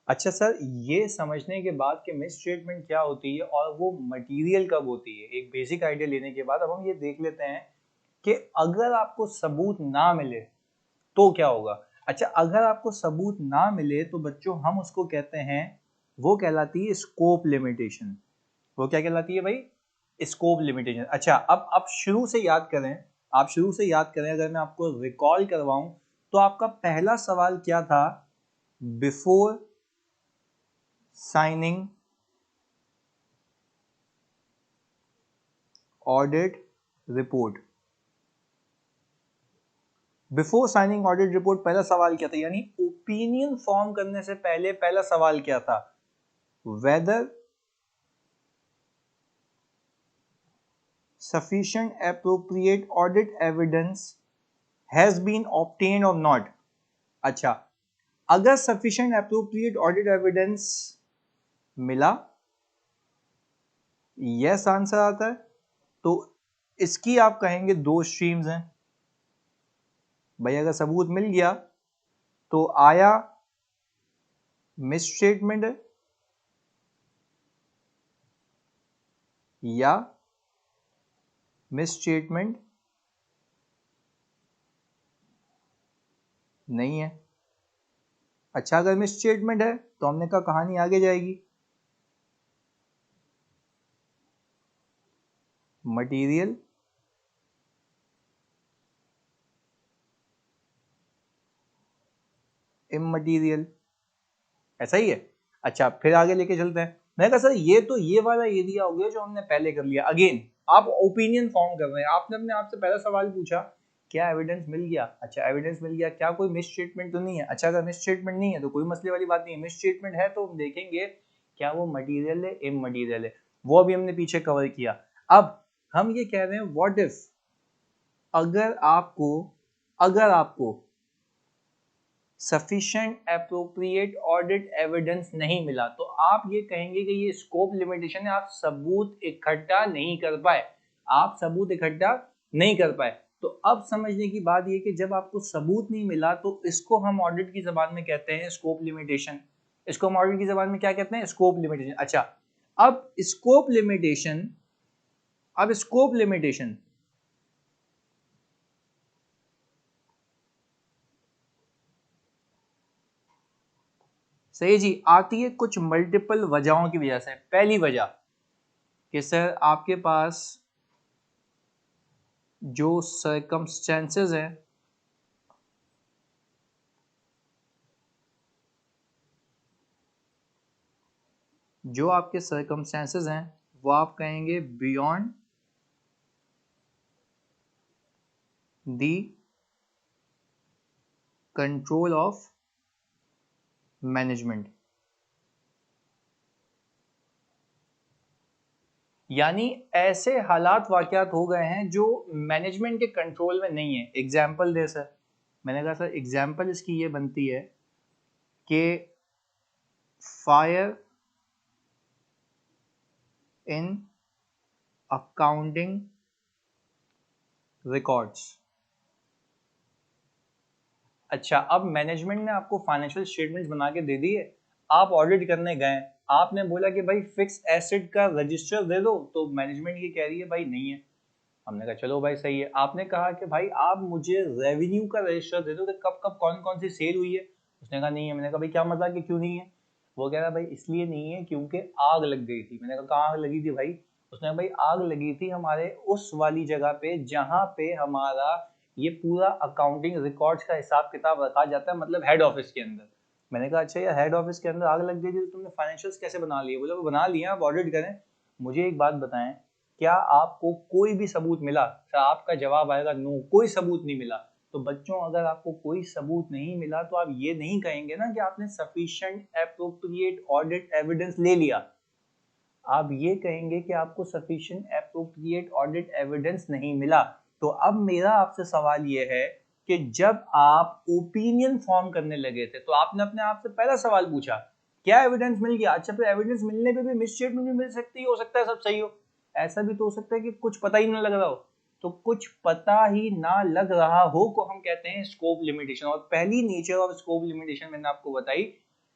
अच्छा सर, ये समझने के बाद कि मिस स्टेटमेंट क्या होती है और वो मटेरियल कब होती है, एक बेसिक आइडिया लेने के बाद अब हम ये देख लेते हैं कि अगर आपको सबूत ना मिले तो क्या होगा। अच्छा, अगर आपको सबूत ना मिले तो बच्चों हम उसको कहते हैं, वो कहलाती है स्कोप लिमिटेशन। वो क्या कहलाती है भाई? Scope limitation. अच्छा, अब शुरू से याद करें, आप शुरू से याद करें, अगर मैं आपको रिकॉल करवाऊं तो आपका पहला सवाल क्या था? Before signing audit report, before signing audit report पहला सवाल क्या था, यानी ओपिनियन फॉर्म करने से पहले पहला सवाल क्या था? Whether sufficient appropriate audit evidence has been obtained or not। अच्छा, अगर sufficient appropriate audit evidence मिला, यस आंसर आता है, तो इसकी आप कहेंगे दो स्ट्रीम्स हैं भाई। अगर सबूत मिल गया तो आया मिस स्टेटमेंट है या मिस स्टेटमेंट नहीं है। अच्छा, अगर मिस स्टेटमेंट है तो हमने कहा कहानी आगे जाएगी, मटेरियल इमटेरियल, ऐसा ही है। अच्छा, फिर आगे लेके चलते हैं। मैंने कहा सर ये तो ये वाला एरिया हो गया जो हमने पहले कर लिया। अगेन आप ओपिनियन फॉर्म कर रहे हैं, आपने अपने आप से पहला सवाल पूछा क्या एविडेंस मिल गया। अच्छा, एविडेंस मिल गया, क्या कोई मिस स्टेटमेंट तो नहीं है। अच्छा, अगर मिस स्टेटमेंट नहीं है तो कोई मसले वाली बात नहीं है। मिस स्टेटमेंट है तो हम देखेंगे क्या वो मटीरियल है इमटीरियल है, वो भी हमने पीछे कवर किया। अब हम ये कह रहे हैं व्हाट इफ अगर आपको सफिशिएंट एप्रोप्रिएट ऑडिट एविडेंस नहीं मिला तो आप ये कहेंगे कि ये स्कोप लिमिटेशन है, आप सबूत इकट्ठा नहीं कर पाए, आप सबूत इकट्ठा नहीं कर पाए। तो अब समझने की बात ये कि जब आपको सबूत नहीं मिला तो इसको हम ऑडिट की जबान में कहते हैं स्कोप लिमिटेशन। इसको हम ऑडिट की जबान में क्या कहते हैं? Scope limitation. अच्छा, अब स्कोप लिमिटेशन अब स्कोप लिमिटेशन सही जी, आती है कुछ मल्टीपल वजहों की वजह से। पहली वजह कि सर आपके पास जो सर्कमस्टेंसेस हैं, जो आपके सर्कमस्टेंसेस हैं वो आप कहेंगे beyond the control of management, यानी ऐसे हालात वाकयात हो गए हैं जो मैनेजमेंट के कंट्रोल में नहीं है। एग्जाम्पल दे सर, मैंने कहा सर एग्जाम्पल इसकी ये बनती है कि फायर इन अकाउंटिंग रिकॉर्ड्स। अच्छा, अब मैनेजमेंट ने आपको फाइनेंशियल स्टेटमेंट्स बना के दे दिए, आप ऑडिट करने गए, आपने बोला कि भाई फिक्स एसेट का रजिस्टर दे दो, तो मैनेजमेंट ये कह रही है भाई नहीं है। हमने कहा चलो भाई सही है। आपने कहा कि भाई आप मुझे रेवेन्यू का रजिस्टर दे दो कि कब कब कौन कौन सी सेल हुई है। उसने कहा नहीं है। मैंने कहा भाई क्या मतलब कि क्यों नहीं है? वो कह रहा भाई इसलिए नहीं है क्योंकि आग लग गई थी। मैंने कहा कहाँ आग लगी थी भाई? उसने कहा भाई आग लगी थी हमारे उस वाली जगह पे जहाँ पे हमारा ये पूरा अकाउंटिंग रिकॉर्ड्स का हिसाब किताब रखा जाता है, मतलब हेड ऑफिस के अंदर। मैंने कहा अच्छा यार, हेड ऑफिस के अंदर आग लग गई थी तो तुमने फाइनेंशियल्स कैसे बना लिए? बोले वो बना लिया, आप ऑडिट करें। मुझे एक बात बताएं, क्या आपको कोई भी सबूत मिला? सर आपका जवाब आएगा नो, कोई सबूत नहीं मिला। तो बच्चों अगर आपको कोई सबूत नहीं मिला तो आप ये नहीं कहेंगे ना कि आपने सफिशिएंट एप्रोप्रिएट ऑडिट एविडेंस ले लिया, आप ये कहेंगे कि आपको सफिशिएंट एप्रोप्रिएट ऑडिट एविडेंस नहीं मिला। तो अब मेरा आपसे सवाल ये है कि जब आप ओपिनियन फॉर्म करने लगे थे तो आपने अपने आप से पहला सवाल पूछा क्या एविडेंस मिल गया? अच्छा, फिर एविडेंस मिलने पे भी मिस स्टेटमेंट भी मिल सकती है, हो सकता है सब सही हो। ऐसा भी तो हो सकता है कि कुछ पता ही ना लग रहा हो। तो कुछ पता ही ना लग रहा हो को हम कहते हैं स्कोप लिमिटेशन। और पहली नेचर ऑफ स्कोप लिमिटेशन मैंने आपको बताई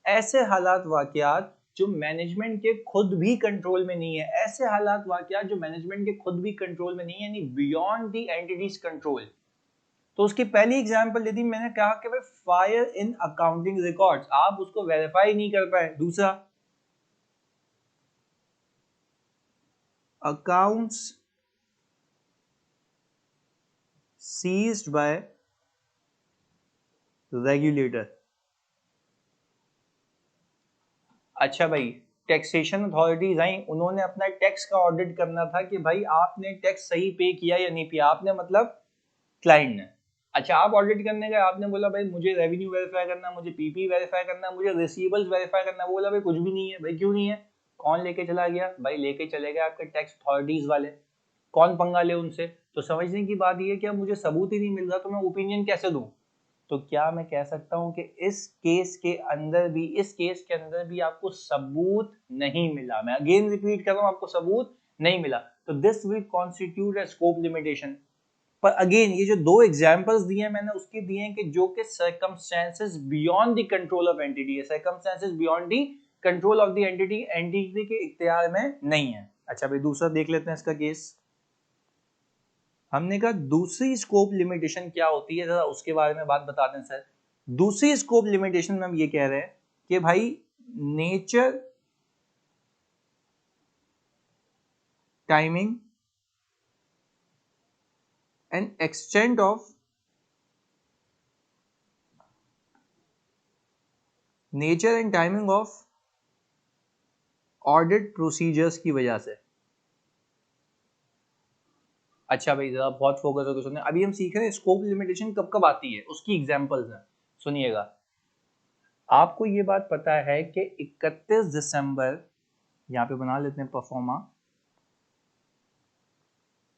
ऐसे हालात वाकयात जो मैनेजमेंट के खुद भी कंट्रोल में नहीं है, ऐसे हालात वाकयात जो मैनेजमेंट के खुद भी कंट्रोल में नहीं है, यानी बियॉन्ड द एंटिटीज कंट्रोल। तो उसकी पहली एग्जांपल दी थी, मैंने कहा कि भाई फायर इन अकाउंटिंग रिकॉर्ड्स, आप उसको वेरीफाई नहीं कर पाए। दूसरा, अकाउंट्स सीज्ड बाय रेगुलेटर। अच्छा भाई, टैक्सेशन अथॉरिटीज आई, उन्होंने अपना टैक्स का ऑडिट करना था कि भाई आपने टैक्स सही पे किया या नहीं किया। आपने मतलब क्लाइंट ने, अच्छा आप ऑडिट करने गए, आपने बोला भाई मुझे रेवेन्यू वेरीफाई करना, मुझे पीपी वेरीफाई करना, मुझे रिसीवेबल्स वेरीफाई करना। वो बोला भाई कुछ भी नहीं है। भाई क्यों नहीं है? कौन लेके चला गया? भाई लेके चले गए आपके टैक्स अथॉरिटीज वाले। कौन पंगा ले उनसे? तो समझने की बात ये है कि अब मुझे सबूत ही नहीं मिल रहा तो मैं ओपिनियन कैसे दूं? तो क्या मैं कह सकता हूं कि इस केस के अंदर भी आपको सबूत नहीं मिला। मैं अगेन रिपीट कर रहा हूं, आपको सबूत नहीं मिला, तो this will constitute a scope limitation. पर अगेन ये जो दो एग्जांपल्स दिए हैं मैंने, उसके दिए हैं कि जो कि circumstances beyond the control of entity है, circumstances beyond the control of the entity, entity के इख्तियार में नहीं है। अच्छा भाई दूसरा देख लेते हैं इसका केस। हमने कहा दूसरी स्कोप लिमिटेशन क्या होती है, जरा उसके बारे में बात बता दें सर। दूसरी स्कोप लिमिटेशन में हम ये कह रहे हैं कि भाई nature, timing and extent of nature and timing of audit procedures की वजह से। अच्छा भाई जरा बहुत फोकस होकर सुनिए, अभी हम सीख रहे हैं स्कोप लिमिटेशन कब कब आती है, उसकी एग्जांपल्स हैं, सुनिएगा। आपको ये बात पता है कि 31 दिसंबर, यहां पे बना लेते हैं परफॉर्मा,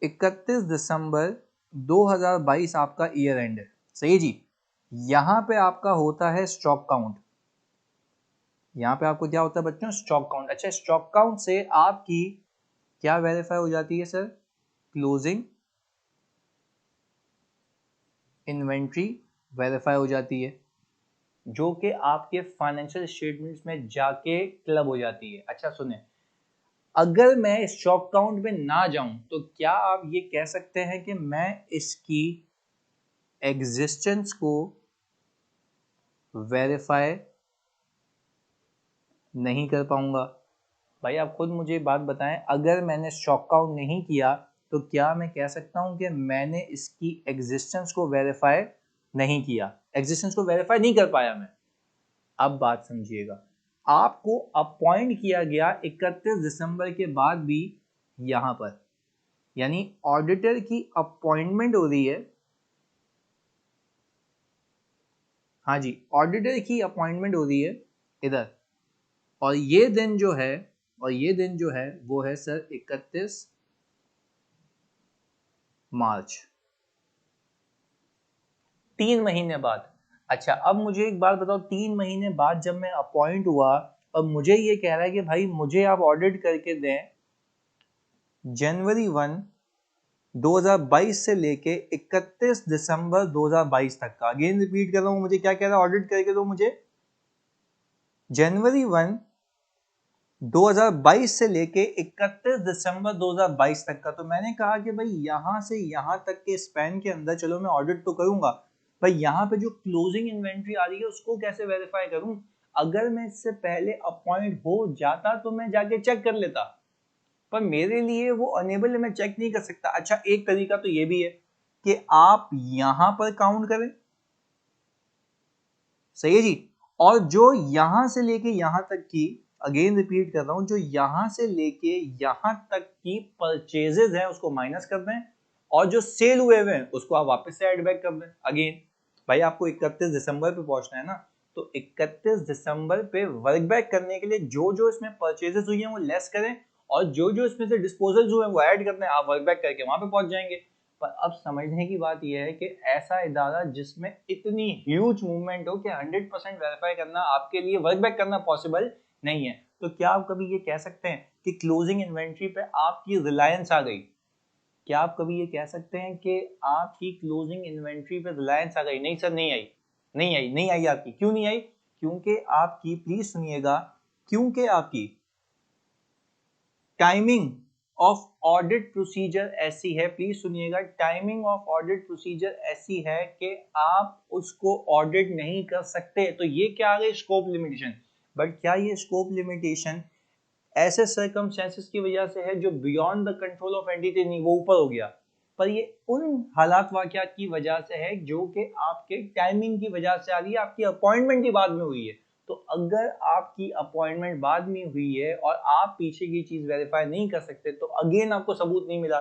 31 दिसंबर 2022 आपका ईयर एंड है, सही जी। यहां पे आपका होता है स्टॉक काउंट। यहां पे आपको क्या होता है बच्चों? Stock count. अच्छा, स्टॉक काउंट से आपकी क्या वेरीफाई हो जाती है सर? क्लोजिंग इन्वेंट्री वेरीफाई हो जाती है, जो कि आपके फाइनेंशियल स्टेटमेंट्स में जाके क्लब हो जाती है। अच्छा सुने, अगर मैं स्टॉक काउंट में ना जाऊं तो क्या आप ये कह सकते हैं कि मैं इसकी एग्जिस्टेंस को वेरीफाई नहीं कर पाऊंगा? भाई आप खुद मुझे बात बताएं, अगर मैंने स्टॉक काउंट नहीं किया तो क्या मैं कह सकता हूं कि मैंने इसकी एग्जिस्टेंस को वेरीफाई नहीं किया, एग्जिस्टेंस को वेरीफाई नहीं कर पाया मैं? अब बात समझिएगा, आपको अपॉइंट किया गया 31 दिसंबर के बाद भी यहां पर, यानी ऑडिटर की अपॉइंटमेंट हो रही है। हाँ जी, ऑडिटर की अपॉइंटमेंट हो रही है इधर, और ये दिन जो है, वो है सर 31 मार्च, 3 महीने बाद। अच्छा अब मुझे एक बात बताओ, 3 महीने बाद जब मैं अपॉइंट हुआ और मुझे ये कह रहा है कि भाई मुझे आप ऑडिट करके दें जनवरी 1 2022 से लेके 31 दिसंबर 2022 तक का। अगेन रिपीट कर रहा हूं, मुझे क्या कह रहा है? ऑडिट करके दो मुझे जनवरी 1 2022 से लेके 31 दिसंबर 2022 तक का। तो मैंने कहा कि भाई यहां से यहां तक के स्पैन के अंदर चलो मैं ऑडिट तो करूंगा, भाई यहां पे जो क्लोजिंग इन्वेंट्री आ रही है उसको कैसे वेरीफाई करूं? अगर मैं इससे पहले अपॉइंट हो जाता तो मैं जाके चेक कर लेता, पर मेरे लिए वो अनेबल है, मैं चेक नहीं कर सकता। अच्छा एक तरीका तो ये भी है कि आप यहां पर काउंट करें, सही है जी, और जो यहां से लेके यहां तक की, अगेन रिपीट कर रहा हूं, जो यहां से लेके यहां तक की परचेजेस है उसको माइनस कर दें, और जो सेल हुए हुए हैं उसको आप वापस से ऐड बैक कर दें। अगेन भाई आपको 31 दिसंबर पे पहुंचना है ना, तो 31 दिसंबर पे वर्क बैक करने के लिए जो जो इसमें परचेजेस हुई हैं वो लेस करें, और जो जो इसमें से डिस्पोजल्स हुए हैं वो ऐड कर दें, आप वर्क बैक करके वहां पे पहुंच जाएंगे। पर अब समझने की बात यह है कि ऐसा इदारा जिसमें इतनी ह्यूज मूवमेंट हो कि 100% वेरीफाई करना आपके लिए, वर्क बैक करना पॉसिबल नहीं है। तो क्या आप कभी ये कह सकते हैं कि क्लोजिंग इन्वेंट्री पे आपकी रिलायंस आ गई? क्या आप कभी ये कह सकते हैं कि आपकी क्लोजिंग इन्वेंट्री पे रिलायंस आ गई? नहीं सर, नहीं आई, नहीं आई, नहीं आई आपकी। क्यों नहीं आई? क्योंकि आपकी, प्लीज सुनिएगा, क्योंकि आपकी टाइमिंग ऑफ ऑडिट प्रोसीजर ऐसी है, प्लीज सुनिएगा, टाइमिंग ऑफ ऑडिट प्रोसीजर ऐसी है कि आप उसको ऑडिट नहीं कर सकते। तो ये क्या आ गई, स्कोप लिमिटेशन। बट क्या ये स्कोप लिमिटेशन ऐसे सर्कमस्टेंसेस की वजह से है जो beyond the control of entity, नहीं वो ऊपर हो गया, पर ये उन हालात वाकयात की वजह से है जो कि आपके टाइमिंग की वजह से आ रही है, आपकी अपॉइंटमेंट ही बाद में हुई है। तो अगर आपकी अपॉइंटमेंट बाद में हुई है और आप पीछे की चीज वेरीफाई नहीं कर सकते, तो अगेन आपको सबूत नहीं मिला।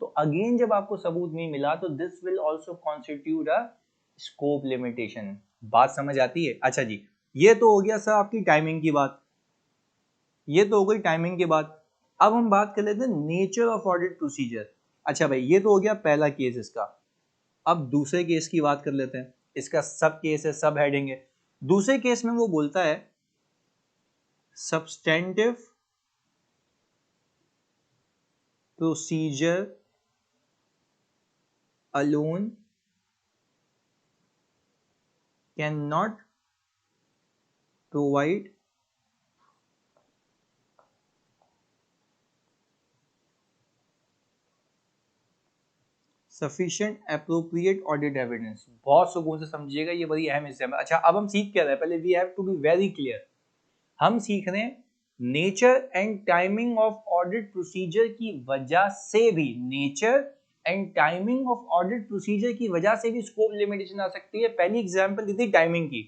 तो अगेन जब आपको सबूत नहीं मिला तो this will also constitute a scope limitation. बात समझ आती है? अच्छा जी, ये तो हो गया सर आपकी टाइमिंग की बात, ये तो हो गई टाइमिंग के बाद। अब हम बात कर लेते हैं नेचर ऑफ ऑडिट प्रोसीजर। अच्छा भाई, ये तो हो गया पहला केस इसका। अब दूसरे केस की बात कर लेते हैं, इसका सब केस है, सब हेडिंग है। दूसरे केस में वो बोलता है substantive procedure alone can not provide sufficient appropriate audit evidence. बहुत सुकून से समझिएगा, ये बड़ी अहम हिस्सा है। अच्छा, अब हम सीख क्या रहे हैं, पहले we have to be very clear. हम सीख रहे हैं nature and timing of audit procedure की वजह से भी, nature and timing of audit procedure की वजह से भी स्कोप लिमिटेशन आ सकती है। पहली एग्जांपल दी थी टाइमिंग की,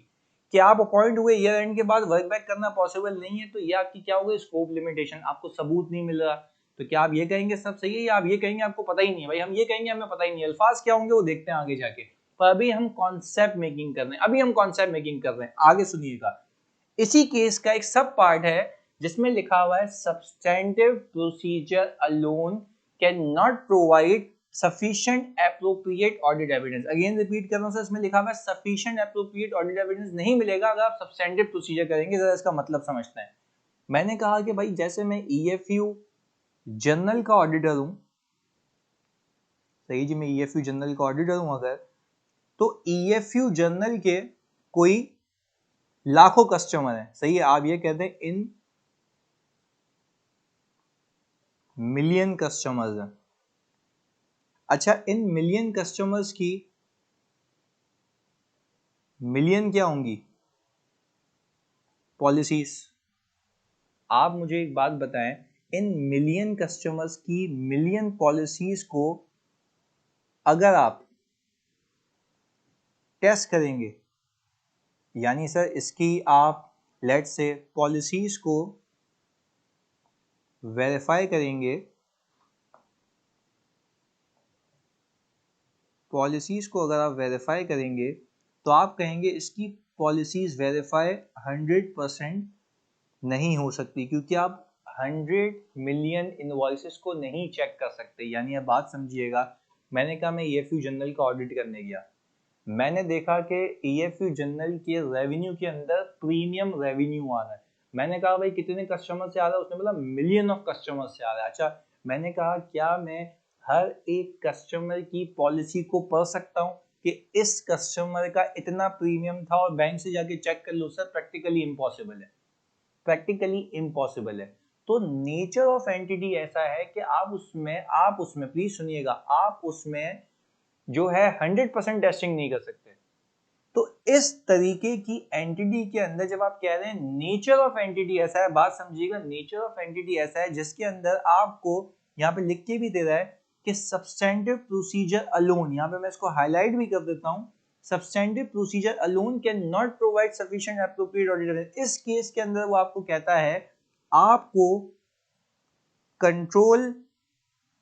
कि आप अपॉइंट हुए ईयर एंड के बाद वर्क बैक करना पॉसिबल नहीं है, तो ये आपकी क्या होगी, स्कोप लिमिटेशन। आपको सबूत नहीं मिल रहा, तो क्या आप ये कहेंगे सब सही है, या आप ये कहेंगे आपको पता ही नहीं है? भाई हम ये कहेंगे हमें पता ही नहीं है। अल्फाज क्या होंगे वो देखते हैं आगे जाके, पर अभी हम कॉन्सेप्ट मेकिंग कर रहे हैं, अभी हम कॉन्सेप्ट मेकिंग कर रहे हैं, आगे सुनिएगा। इसी केस का एक सब पार्ट है जिसमें लिखा हुआ है substantive procedure alone can not provide sufficient appropriate audit evidence. Again repeat कर रहा हूं सर, इसमें लिखा हुआ है सफिशिएंट एप्रोप्रिएट ऑडिट एविडेंस नहीं मिलेगा अगर आप सब्सटेंटिव प्रोसीजर करेंगे। जरा इसका मतलब समझते हैं। मैंने कहा कि भाई जैसे मैं ईएफयू जनरल का ऑडिटर हूं, सही जी, मैं ईएफयू जनरल का ऑडिटर हूं अगर, तो ईएफयू जनरल के कोई लाखों कस्टमर है, सही है, आप ये कहते हैं इन मिलियन कस्टमर्स हैं। अच्छा, इन मिलियन कस्टमर्स की मिलियन क्या होंगी, पॉलिसीज। आप मुझे एक बात बताएं, इन मिलियन कस्टमर्स की मिलियन पॉलिसीज को अगर आप टेस्ट करेंगे, यानी सर इसकी आप लेट्स से पॉलिसीज को वेरीफाई करेंगे, पॉलिसीज को अगर आप वेरीफाई करेंगे तो आप कहेंगे इसकी पॉलिसीज वेरीफाई 100% नहीं हो सकती, क्योंकि आप 100 मिलियन इनवॉइसेस को नहीं चेक कर सकते। यानी आप बात समझिएगा, मैंने कहा मैं ईएफयू जनरल का ऑडिट करने गया, मैंने देखा कि ईएफयू जनरल के रेवेन्यू के अंदर प्रीमियम रेवेन्यू आ रहा है। मैंने कहा भाई कितने कस्टमर से आ रहा है, उसने बोला मिलियन ऑफ कस्टमर से आ रहा है। अच्छा, मैंने कहा क्या मैं हर एक कस्टमर की पॉलिसी को पढ़ सकता हूँ कि इस कस्टमर का इतना प्रीमियम था और बैंक से जाके चेक कर लो? सर प्रैक्टिकली इम्पॉसिबल है, प्रैक्टिकली इम्पॉसिबल है। तो नेचर ऑफ एंटिटी ऐसा है कि आप उसमें प्लीज सुनिएगा, आप उसमें जो है 100% टेस्टिंग नहीं कर सकते। तो इस तरीके की एंटिटी के अंदर जब आप कह रहे हैं नेचर ऑफ एंटिटी ऐसा है, बात समझिएगा, नेचर ऑफ एंटिटी ऐसा है जिसके अंदर आपको यहाँ पे लिख के भी दे रहा है कि सब्सटेंटिव प्रोसीजर अलोन, यहाँ पे मैं इसको हाईलाइट भी कर देता हूँ, substantive procedure alone can not provide sufficient appropriate audit. इस केस के अंदर वो आपको कहता है आपको कंट्रोल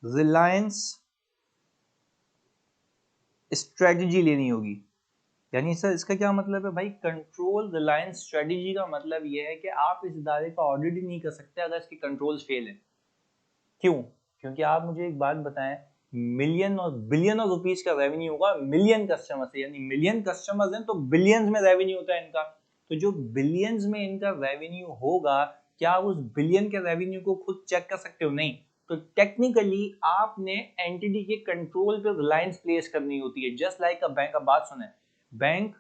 रिलायंस स्ट्रेटजी लेनी होगी। यानी सर इसका क्या मतलब है भाई, कंट्रोल रिलायंस स्ट्रेटजी का मतलब यह है कि आप इस इदारे का ऑडिट ही नहीं कर सकते अगर इसके कंट्रोल्स फेल हैं। क्यों? क्योंकि आप मुझे एक बात बताएं, मिलियन और बिलियन ऑफ रुपीस का रेवेन्यू होगा मिलियन कस्टमर से, यानी मिलियन कस्टमर्स हैं तो बिलियंस में रेवेन्यू होता है इनका। तो जो बिलियंस में इनका रेवेन्यू होगा, क्या आप उस बिलियन के रेवेन्यू को खुद चेक कर सकते हो? नहीं। तो टेक्निकली आपने एंटिटी के कंट्रोल पे रिलायंस प्लेस करनी होती है, जस्ट लाइक अ बैंक। अब बात सुने, बैंक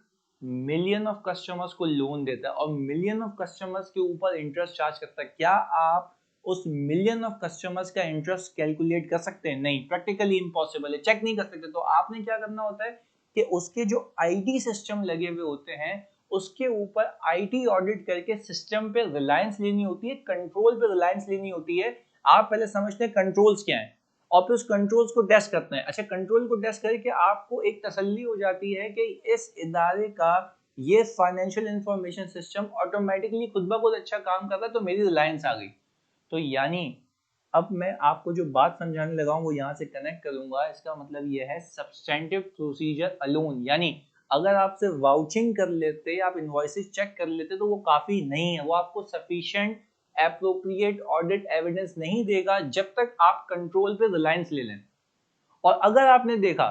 मिलियन ऑफ कस्टमर्स को लोन देता है और मिलियन ऑफ कस्टमर्स के ऊपर इंटरेस्ट चार्ज करता है, क्या आप उस मिलियन ऑफ कस्टमर्स का इंटरेस्ट कैलकुलेट कर सकते हैं? नहीं, प्रैक्टिकली इम्पॉसिबल है, चेक नहीं कर सकते। तो आपने क्या करना होता है कि उसके जो आईटी सिस्टम लगे हुए होते हैं उसके ऊपर आईटी ऑडिट करके सिस्टम पे रिलायंस लेनी होती है, कंट्रोल पे रिलायंस लेनी होती है। आप पहले समझते हैं कंट्रोल्स क्या है और फिर उस कंट्रोल्स को टेस्ट करते हैं। अच्छा, कंट्रोल को टेस्ट करके आपको एक तसल्ली हो जाती है कि इस इदारे का ये फाइनेंशियल इंफॉर्मेशन सिस्टम ऑटोमेटिकली खुद ब खुद अच्छा काम कर रहा है, तो मेरी रिलायंस आ गई। तो यानी अब मैं आपको जो बात समझाने लगा हूं वो यहाँ से कनेक्ट करूंगा। इसका मतलब ये है सब्सटेंटिव प्रोसीजर अलोन, यानी अगर आप सिर्फ वाउचिंग कर लेते, आप इनवॉइसेस चेक कर लेते तो वो काफी नहीं है, वो आपको सफिशिएंट एप्रोप्रिएट ऑडिट एविडेंस नहीं देगा जब तक आप कंट्रोल पे रिलायंस ले लें। और अगर आपने देखा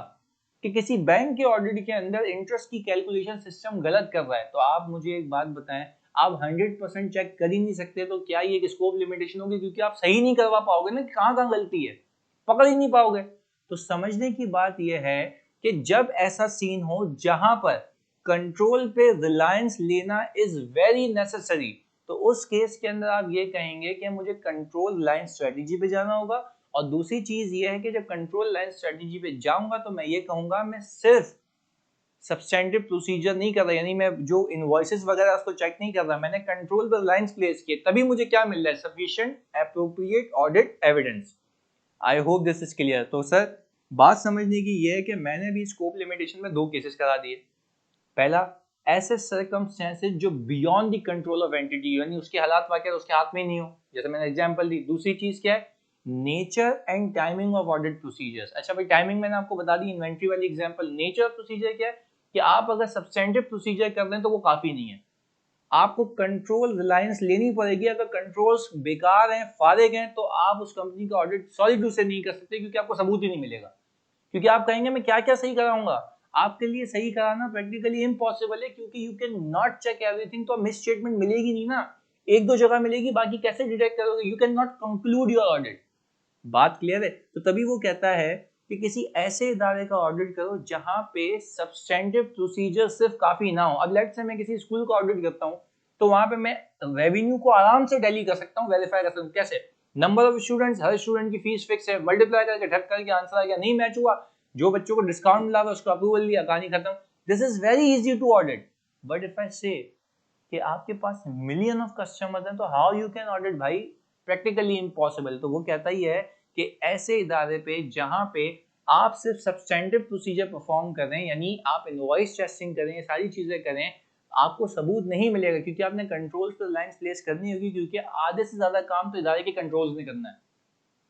कि किसी बैंक के ऑडिट के अंदर इंटरेस्ट की कैलकुलेशन सिस्टम गलत कर रहा है, तो आप मुझे एक बात बताएं, आप 100% चेक कर ही नहीं सकते तो क्या ये एक स्कोप लिमिटेशन होगी? क्योंकि आप सही नहीं करवा पाओगे ना, कहाँ गलती है, पकड़ ही नहीं पाओगे। तो समझने की बात यह है कि जब ऐसा सीन हो जहां पर कंट्रोल पे रिलायंस लेना इज वेरी नेसेसरी, तो उस केस के अंदर आप ये कहेंगे कि मुझे कंट्रोल रिलायंस स्ट्रेटेजी पे जाना होगा। और दूसरी चीज ये है कि जब कंट्रोल लाइन स्ट्रेटेजी पे जाऊंगा तो मैं ये कहूंगा मैं सिर्फ सब्सटेंटिव प्रोसीजर नहीं कर रहा, यानी मैं जो इनवॉइसेस वगैरह उसको चेक नहीं कर रहा, मैंने कंट्रोल पर लाइंस प्लेस किए, तभी मुझे क्या मिल रहा है? Sufficient appropriate audit evidence. I hope this is clear. तो सर बात समझने की ये है कि मैंने भी स्कोप लिमिटेशन में दो केसेस करा दिए। पहला, ऐसे सर्कमस्टेंसेस जो beyond the control of entity, यानी उसके हालात वाकई उसके हाथ में नहीं हो, जैसे मैंने एग्जांपल दी। दूसरी चीज क्या है? Nature and timing of audit procedures. अच्छा भाई, टाइमिंग मैंने आपको बता दी, इन्वेंट्री वाली एग्जांपल। नेचर प्रोसीजर क्या है कि आप अगर सब्सटेंटिव प्रोसीजर कर रहे हैं तो वो काफी नहीं है, आपको कंट्रोल रिलायंस लेनी पड़ेगी। अगर कंट्रोल्स बेकार हैं, फारिग हैं, तो आप उस कंपनी का ऑडिट सॉलिड से नहीं कर सकते, क्योंकि आपको सबूत ही नहीं मिलेगा। क्योंकि आप कहेंगे मैं क्या क्या सही कराऊंगा, आपके लिए सही कराना प्रैक्टिकली इम्पॉसिबल है, क्योंकि you can not check everything. तो मिस स्टेटमेंट मिलेगी नहीं ना, एक दो जगह मिलेगी, बाकी कैसे डिटेक्ट करोगे? You can not conclude your audit. बात क्लियर है? तो तभी वो कहता है कि किसी ऐसे इदारे का ऑडिट करो जहां पे सब्सटेंटिव प्रोसीजर सिर्फ काफी ना हो। अब लेट्स से मैं किसी स्कूल का ऑडिट करता हूं, तो वहां पे मैं रेवेन्यू को आराम से टैली कर सकता हूं, वेरीफाई कर सकता हूं। कैसे? Number of students, her student की फीस फिक्स है, मल्टीप्लाई करके ढक करके आंसर आ गया, नहीं मैच हुआ, जो बच्चों को डिस्काउंट मिला उसको अप्रूवल लिया, कहानी खत्म। This is very easy to audit. But if I say कि आपके पास मिलियन ऑफ कस्टमर्स हैं, तो हाउ यू कैन ऑडिट भाई? Practically impossible. तो वो कहता ही है कि ऐसे इदारे पे जहां पे आप सिर्फ सब्सटेंटिव प्रोसीजर परफॉर्म कर रहे हैं, यानी आप इनवॉइस टेस्टिंग करें, ये सारी चीजें करें, आपको सबूत नहीं मिलेगा, क्योंकि आपने कंट्रोल्स पर लाइंस प्लेस करनी होगी, क्योंकि आधे से ज्यादा काम तो इदारे के कंट्रोल्स ने करना है।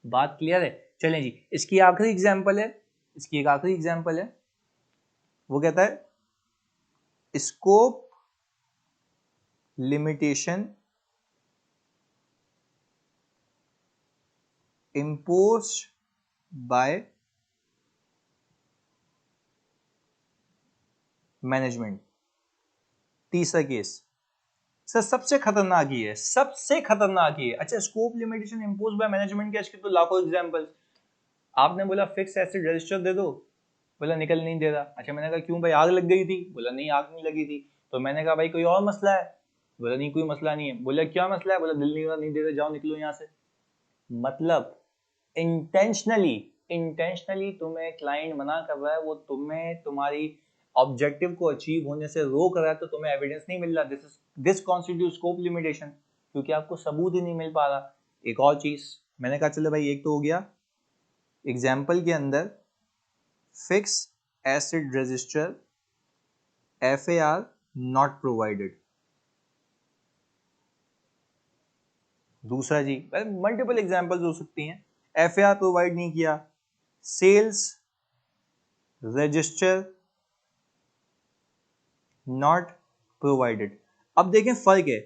बात क्लियर है? चलें जी, इसकी आखिरी एग्जांपल है, इसकी एक आखिरी एग्जांपल है। वो कहता है scope limitation imposed by management. तीसरा केस सर सबसे खतरनाक ही है, सबसे खतरनाक ही है। अच्छा, scope limitation impose by management के इसके तो लाखों एग्जांपल्स। आपने बोला फिक्स एसेट रजिस्टर दे दो, बोला निकल नहीं दे रहा। अच्छा, मैंने कहा क्यों भाई, आग लग गई थी? बोला नहीं, आग नहीं लगी थी। तो मैंने कहा भाई कोई और मसला है? बोला नहीं, कोई मसला नहीं है। बोला क्या मसला है? बोला दिल नहीं हो रहा, नहीं दे रहे, जाओ निकलो यहाँ से। मतलब इंटेंशनली इंटेंशनली तुम्हें क्लाइंट मना कर रहा है, वो तुम्हें तुम्हारी ऑब्जेक्टिव को अचीव होने से रोक रहा है, तो तुम्हें एविडेंस नहीं मिल रहा। दिस कॉन्स्टिट्यूट स्कोप लिमिटेशन, क्योंकि आपको सबूत ही नहीं मिल पा रहा। एक और चीज मैंने कहा, चलो भाई एक तो हो गया एग्जाम्पल के अंदर fix acid register FAR not provided. दूसरा जी, मल्टीपल एग्जांपल्स हो सकती हैं, FAR प्रोवाइड नहीं किया, सेल्स रजिस्टर नॉट प्रोवाइडेड। अब देखें फर्क है,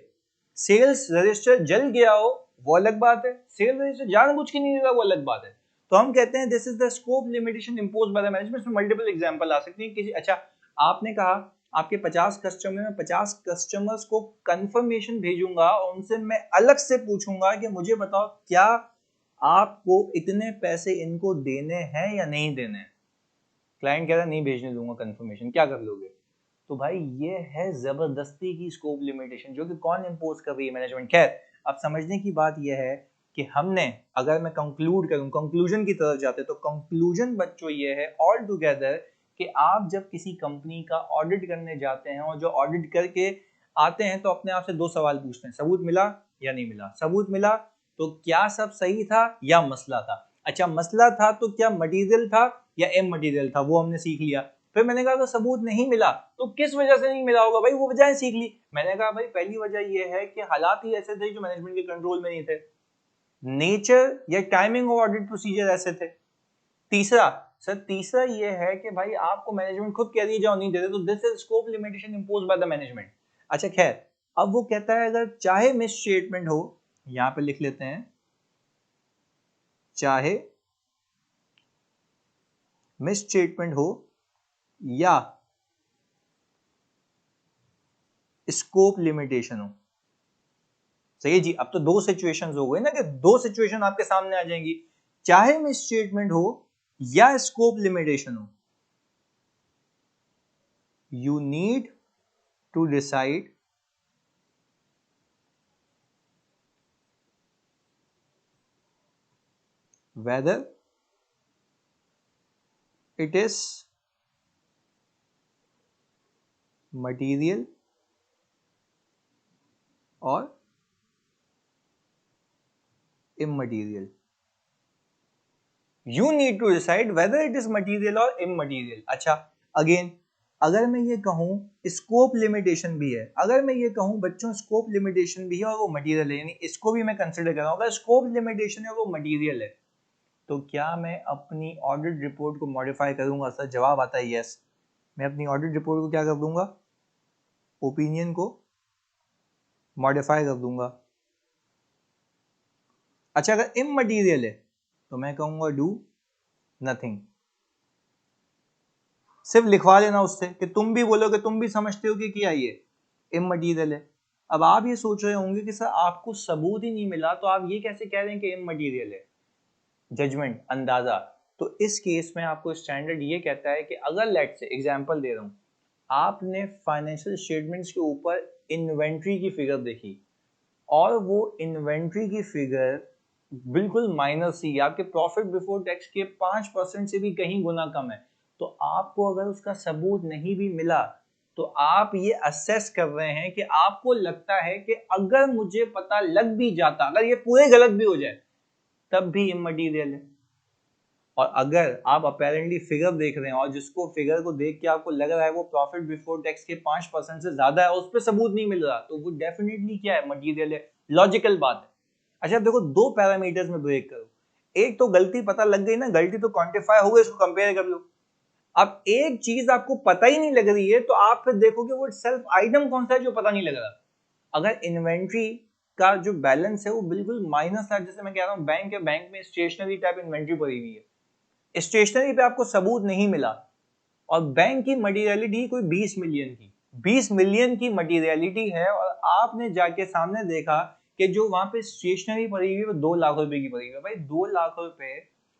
सेल्स रजिस्टर जल गया हो वो अलग बात है, सेल्स रजिस्टर जानबूझ के नहीं दे रहा वो अलग बात है। तो हम कहते हैं this is the scope limitation imposed by the management. इसमें मल्टीपल एग्जांपल आ सकती है किसी। अच्छा, आपने कहा आपके 50 कस्टमर में 50 कस्टमर्स को कंफर्मेशन भेजूंगा और उनसे मैं अलग से पूछूंगा कि मुझे बताओ क्या आपको इतने पैसे इनको देने हैं या नहीं देने हैं। क्लाइंट कह रहा है नहीं भेजने दूंगा कंफर्मेशन, क्या कर लोगे? तो भाई ये है जबरदस्ती की स्कोप लिमिटेशन, जो कि कौन इम्पोज कर रही है? मैनेजमेंट। खैर, अब समझने की बात यह है कि हमने, अगर मैं कंक्लूड करूं, कंक्लूजन की तरफ जाते, तो कंक्लूजन बच्चों ये है ऑल टुगेदर कि आप जब किसी कंपनी का ऑडिट करने जाते हैं और जो ऑडिट करके आते हैं तो अपने आप से दो सवाल पूछते हैं, सबूत मिला या नहीं मिला? सबूत मिला तो क्या सब सही था या मसला था? अच्छा, मसला था तो क्या मटेरियल था या एम मटेरियल था? वो हमने सीख लिया। फिर मैंने कहा तो सबूत नहीं मिला तो किस वजह से नहीं मिला होगा भाई? वो वजह सीख ली। मैंने कहा भाई पहली वजह ये है कि हालात ही ऐसे थे जो मैनेजमेंट के कंट्रोल में नहीं थे, नेचर या टाइमिंग ऑफ ऑडिट प्रोसीजर ऐसे थे। तीसरा ये है कि भाई आपको मैनेजमेंट खुद कह रही जाओ नहीं दे रहे, तो this is scope limitation impose by the management. अच्छा खैर, अब वो कहता है अगर चाहे मिस स्टेटमेंट हो, यहां पे लिख लेते हैं, चाहे मिस स्टेटमेंट हो या स्कोप लिमिटेशन हो। सही है जी। अब तो दो सिचुएशंस हो गए ना, कि दो सिचुएशन आपके सामने आ जाएंगी, चाहे मिस स्टेटमेंट हो या स्कोप लिमिटेशन हो। You need to decide whether it is material or immaterial. You need to decide whether it is material or immaterial. अच्छा, अगेन अगर मैं ये कहूं स्कोप लिमिटेशन भी है, अगर मैं ये कहूं बच्चों स्कोप लिमिटेशन भी है और वो मटेरियल है, यानी इसको भी मैं कंसिडर कर रहा हूं, अगर स्कोप लिमिटेशन है और वो मटेरियल है, तो क्या मैं अपनी ऑडिट रिपोर्ट को मॉडिफाई करूंगा? सर जवाब आता है यस। मैं अपनी ऑडिट रिपोर्ट को क्या कर दूंगा? ओपिनियन को मॉडिफाई कर दूंगा। अच्छा, अगर इममटीरियल है तो मैं कहूंगा डू नथिंग। सिर्फ लिखवा लेना उससे कि तुम भी बोलोगे, तुम भी समझते हो कि क्या ये इममटीरियल है। अब आप ये सोच रहे होंगे कि सर आपको सबूत ही नहीं मिला तो आप ये कैसे कह रहे हैं कि इममटीरियल है? जजमेंट, अंदाजा। तो इस केस में आपको स्टैंडर्ड ये कहता है कि अगर लेट से एग्जांपल दे रहा हूं, आपने फाइनेंशियल स्टेटमेंट्स के ऊपर इन्वेंट्री की फिगर देखी और वो इन्वेंट्री की फिगर बिल्कुल माइनर सी, आपके प्रॉफिट बिफोर टैक्स के 5% से भी कहीं गुना कम है, तो आपको अगर उसका सबूत नहीं भी मिला तो आप ये असेस कर रहे हैं कि आपको लगता है कि अगर मुझे पता लग भी जाता, अगर ये पूरे गलत भी हो जाए, तब भी इममटीरियल है। और अगर आप अपेरेंटली फिगर देख रहे हैं और जिसको फिगर को देख के आपको लग रहा है वो प्रॉफिट बिफोर टैक्स के 5% से ज्यादा है, उस पर सबूत नहीं मिल रहा, तो वो डेफिनेटली क्या है? मटीरियल है। लॉजिकल बात है। अच्छा देखो, दो पैरामीटर्स में ब्रेक करो। एक तो गलती पता लग गई ना, गलती तो क्वांटिफाई हो गई, इसको कंपेयर कर लो। अब एक चीज आपको पता ही नहीं लग रही है तो आप फिर देखोगे वो सेल्फ आइटम कौन सा है जो पता नहीं लग रहा। अगर इन्वेंट्री का जो बैलेंस है वो बिल्कुल माइनस है, जैसे मैं कह रहा हूँ बैंक है, बैंक में स्टेशनरी टाइप इन्वेंट्री पड़ी हुई है, स्टेशनरी पे आपको सबूत नहीं मिला, और बैंक की मटेरियलिटी कोई 20 मिलियन की, 20 मिलियन की मटेरियलिटी है, और आपने जाके सामने देखा कि जो वहां पे स्टेशनरी पड़ी हुई है वो 2 लाख रुपए की पड़ी हुई है। भाई 2 लाख रुपए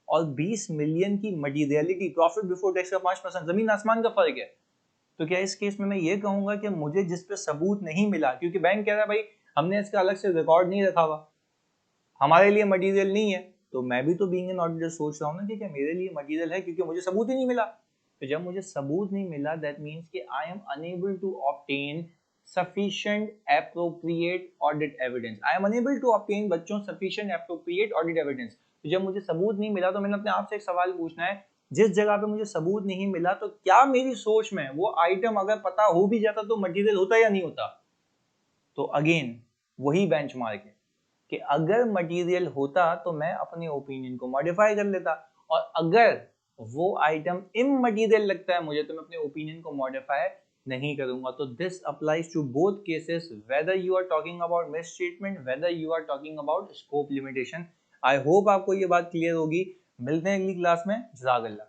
और 20 मिलियन की मटेरियलिटी, प्रॉफिट बिफोर टैक्स का 5%, जमीन आसमान का फर्क है। तो क्या इस केस में मैं ये कहूंगा कि मुझे जिस पे सबूत नहीं मिला, क्योंकि बैंक कह रहा है भाई हमने इसका अलग से रिकॉर्ड नहीं रखा हुआ, हमारे लिए मटेरियल नहीं है, तो मैं भी तो बीइंग एन ऑडिटर सोच रहा हूँ ना कि क्या मेरे लिए मटेरियल है, क्योंकि मुझे सबूत ही नहीं मिला। तो जब मुझे सबूत नहीं मिला, दैट मीन्स कि I am unable to obtain sufficient appropriate audit evidence. I am unable to obtain बच्चों sufficient appropriate audit evidence. तो जब मुझे सबूत नहीं मिला तो मैंने अपने आप से एक सवाल पूछना है, जिस जगह पे मुझे सबूत नहीं मिला तो क्या मेरी सोच में वो आइटम अगर पता हो भी जाता तो मटेरियल होता या नहीं होता? तो अगेन वही बेंचमार्क है कि अगर मटेरियल होता तो मैं अपने ओपिनियन को मॉडिफाई कर लेता, और अगर वो आइटम इममटेरियल लगता है मुझे तो मैं अपने ओपिनियन को मॉडिफाई नहीं करूंगा। तो this applies to both cases, whether you are talking about misstatement, whether you are talking about scope limitation. I hope आपको ये बात क्लियर होगी। मिलते हैं अगली क्लास में। जज़ाकल्लाह।